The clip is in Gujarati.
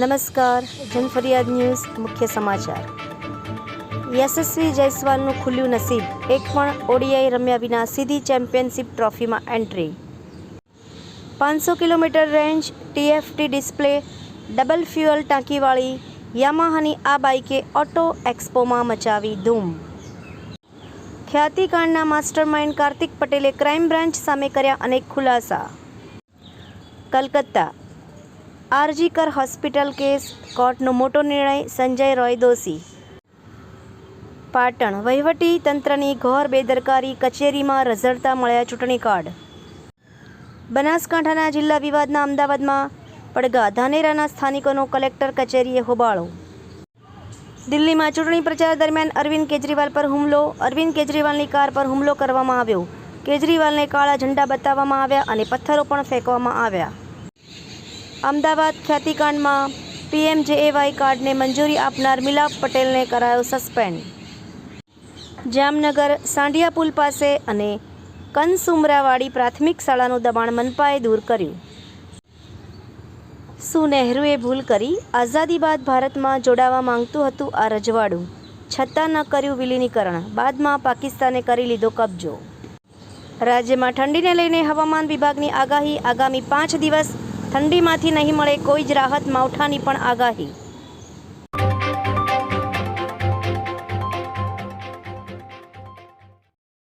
નમસ્કાર. જનફરિયાદ ન્યૂઝ મુખ્ય સમાચાર. યશસ્વી જયસ્વાલનું ખુલ્યું નસીબ. એક પણ ઓડીઆઈ રમ્યા વિના સીધી ચેમ્પિયનશિપ ટ્રોફીમાં entry. 500 kilometre range, TFT display, double fuel ટાંકીવાળી યામાહાની આ બાઇકે ઓટો એક્સપોમાં મચાવી ધૂમ. ખ્યાતિકાંડના માસ્ટરમાઇન્ડ કાર્તિક પટેલે ક્રાઇમ બ્રાન્ચ સામે કર્યા અનેક ખુલાસા. કલકત્તા આરજીકર હોસ્પિટલ કેસ, કોર્ટનો મોટો નિર્ણય, સંજય રોય દોષી. પાટણ વહીવટી તંત્રની ઘોર બેદરકારી, કચેરીમાં રઝળતા મળ્યા ચૂંટણી કાર્ડ. બનાસકાંઠાના જિલ્લા વિવાદના અમદાવાદમાં પડઘા, ધાનેરાના સ્થાનિકોનો કલેક્ટર કચેરીએ હોબાળો. દિલ્હીમાં ચૂંટણી પ્રચાર દરમિયાન અરવિંદ કેજરીવાલ પર હુમલો. અરવિંદ કેજરીવાલની કાર પર હુમલો કરવામાં આવ્યો. કેજરીવાલને કાળા ઝંડા બતાવવામાં આવ્યા અને પથ્થરો પણ ફેંકવામાં આવ્યા. અમદાવાદ ખ્યાતિકાંડમાં PMJAY કાર્ડને મંજૂરી આપનાર મિલાપ પટેલને કરાયો સસ્પેન્ડ. જામનગર સાંઢિયા પુલ પાસે અને કનસુમરાવાડી પ્રાથમિક શાળાનું દબાણ મનપાએ દૂર કર્યું. શું નહેરુએ ભૂલ કરી? આઝાદી બાદ ભારતમાં જોડાવા માંગતું હતું આ રજવાડું, છતાં ન કર્યું વિલીનીકરણ. બાદમાં પાકિસ્તાને કરી લીધો કબજો. રાજ્યમાં ઠંડીને લઈને હવામાન વિભાગની આગાહી. આગામી 5 દિવસ ઠંડીમાંથી નહીં મળે કોઈ જ રાહત, માવઠાની પણ આગાહી.